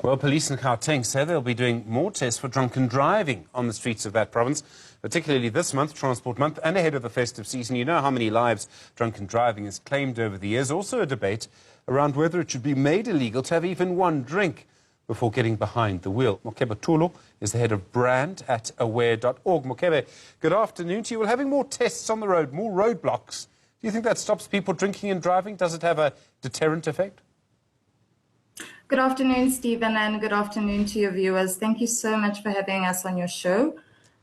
Well, police in Gauteng say they'll be doing more tests for drunken driving on the streets of that province, particularly this month, Transport Month, and ahead of the festive season. You know how many lives drunken driving has claimed over the years. Also a debate around whether it should be made illegal to have even one drink before getting behind the wheel. Mokebe Tulo is the head of brand at aware.org. Mokebe, good afternoon to you. Well, having more tests on the road, more roadblocks, do you think that stops people drinking and driving? Does it have a deterrent effect? Good afternoon, Stephen, and good afternoon to your viewers. Thank you so much for having us on your show.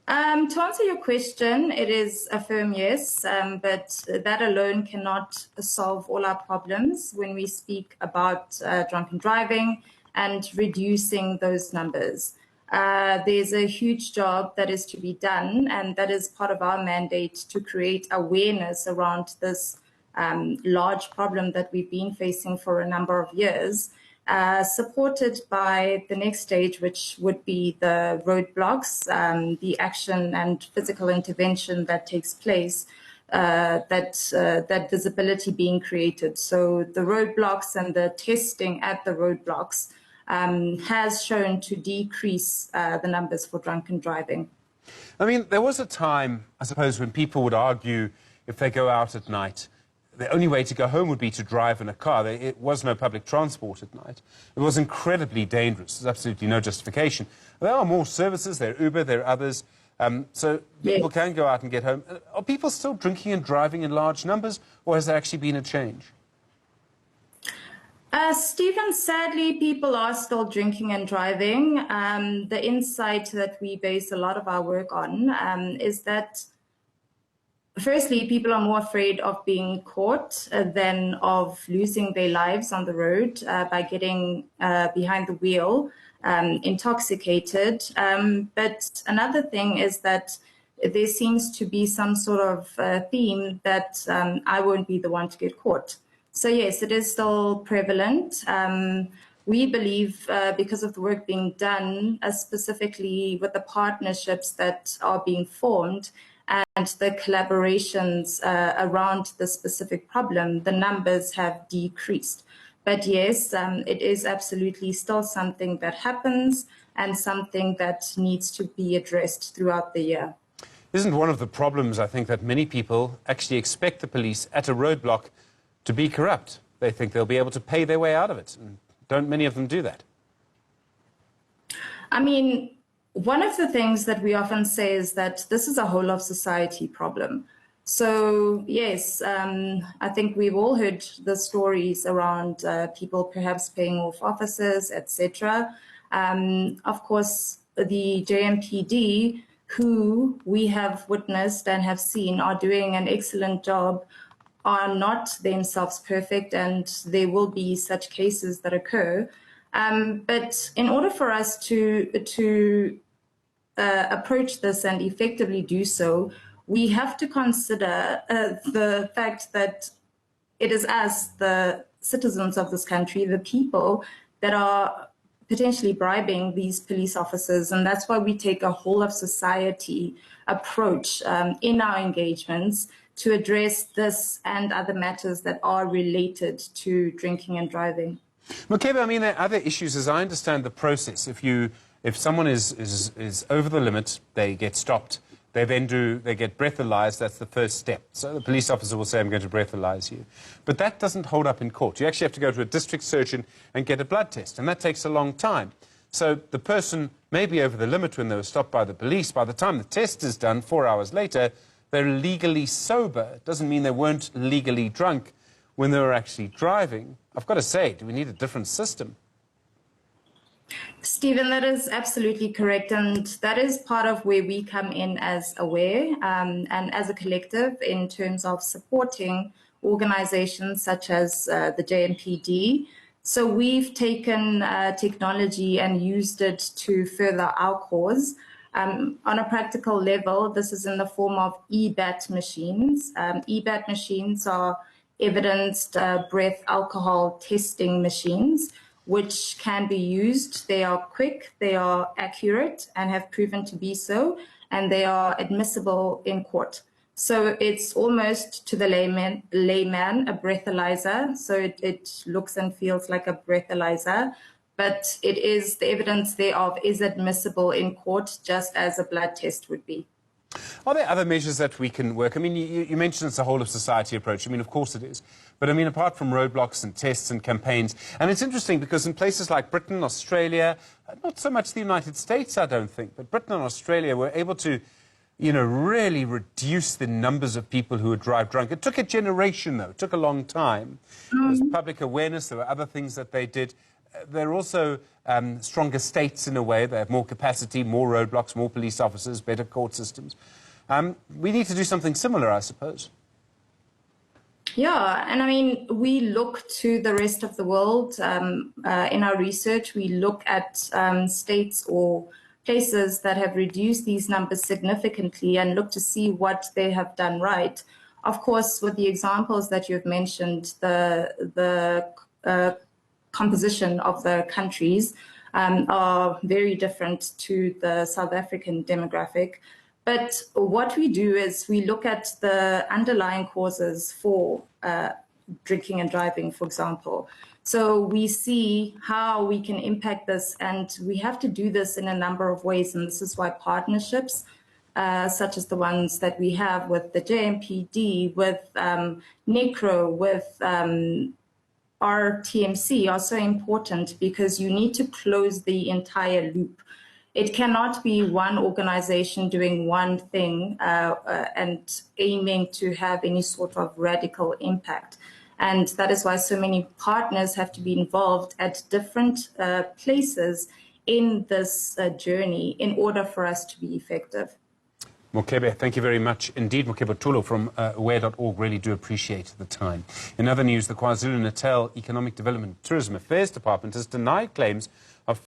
To answer your question, it is a firm yes, but that alone cannot solve all our problems when we speak about drunken driving and reducing those numbers. There's a huge job that is to be done, and that is part of our mandate to create awareness around this large problem that we've been facing for a number of years. Supported by the next stage, which would be the roadblocks, the action and physical intervention that takes place, that visibility being created. So the roadblocks and the testing at the roadblocks has shown to decrease the numbers for drunken driving. I mean, there was a time, I suppose, when people would argue if they go out at night, the only way to go home would be to drive in a car. It was no public transport at night. It was incredibly dangerous. There's absolutely no justification. There are more services. There are Uber, there are others. So people can go out and get home. Are people still drinking and driving in large numbers, or has there actually been a change? Stephen, sadly, people are still drinking and driving. The insight that we base a lot of our work on is that firstly, people are more afraid of being caught than of losing their lives on the road by getting behind the wheel intoxicated. But another thing is that there seems to be some sort of theme that I won't be the one to get caught. So yes, it is still prevalent. We believe because of the work being done, specifically with the partnerships that are being formed, and the collaborations around the specific problem, the numbers have decreased. But yes, it is absolutely still something that happens and something that needs to be addressed throughout the year. Isn't one of the problems, I think, that many people actually expect the police at a roadblock to be corrupt? They think they'll be able to pay their way out of it. And don't many of them do that? I mean, one of the things that we often say is that this is a whole of society problem. So yes, I think we've all heard the stories around people perhaps paying off officers, etc. Of course, the JMPD, who we have witnessed and have seen are doing an excellent job, are not themselves perfect, and there will be such cases that occur. But in order for us to approach this and effectively do so, we have to consider the fact that it is us, the citizens of this country, the people, that are potentially bribing these police officers. And that's why we take a whole of society approach in our engagements to address this and other matters that are related to drinking and driving. Mokebe, I mean, there are other issues, as I understand the process. If someone is over the limit, they get stopped. They get breathalyzed. That's the first step. So the police officer will say, I'm going to breathalyze you. But that doesn't hold up in court. You actually have to go to a district surgeon and get a blood test, and that takes a long time. So the person may be over the limit when they were stopped by the police. By the time the test is done, 4 hours later, they're legally sober. It doesn't mean they weren't legally drunk when they were actually driving. I've got to say, do we need a different system? Stephen, that is absolutely correct, and that is part of where we come in as Aware and as a collective in terms of supporting organizations such as the JMPD. So we've taken technology and used it to further our cause. On a practical level, this is in the form of EBAT machines. EBAT machines are evidenced breath alcohol testing machines, which can be used. They are quick, they are accurate, and have proven to be so, and they are admissible in court. So it's almost, to the layman a breathalyzer. So it looks and feels like a breathalyzer, but it is the evidence thereof is admissible in court, just as a blood test would be. Are there other measures that we can work? I mean, you mentioned it's a whole-of-society approach. I mean, of course it is. But, I mean, apart from roadblocks and tests and campaigns, and it's interesting because in places like Britain, Australia, not so much the United States, I don't think, but Britain and Australia were able to, you know, really reduce the numbers of people who would drive drunk. It took a generation, though. It took a long time. There was public awareness. There were other things that they did. They're also stronger states in a way. They have more capacity, more roadblocks, more police officers, better court systems. We need to do something similar, I suppose. Yeah, and I mean, we look to the rest of the world. In our research, we look at states or places that have reduced these numbers significantly and look to see what they have done right. Of course, with the examples that you've mentioned, the composition of the countries are very different to the South African demographic. But what we do is we look at the underlying causes for drinking and driving, for example. So we see how we can impact this, and we have to do this in a number of ways. And this is why partnerships, such as the ones that we have with the JMPD, with NECRO, with our TMC are so important, because you need to close the entire loop. It cannot be one organization doing one thing and aiming to have any sort of radical impact. And that is why so many partners have to be involved at different places in this journey in order for us to be effective. Mokebe, thank you very much indeed. Mokebe Tulo from aware.org. Really do appreciate the time. In other news, the KwaZulu-Natal Economic Development and Tourism Affairs Department has denied claims of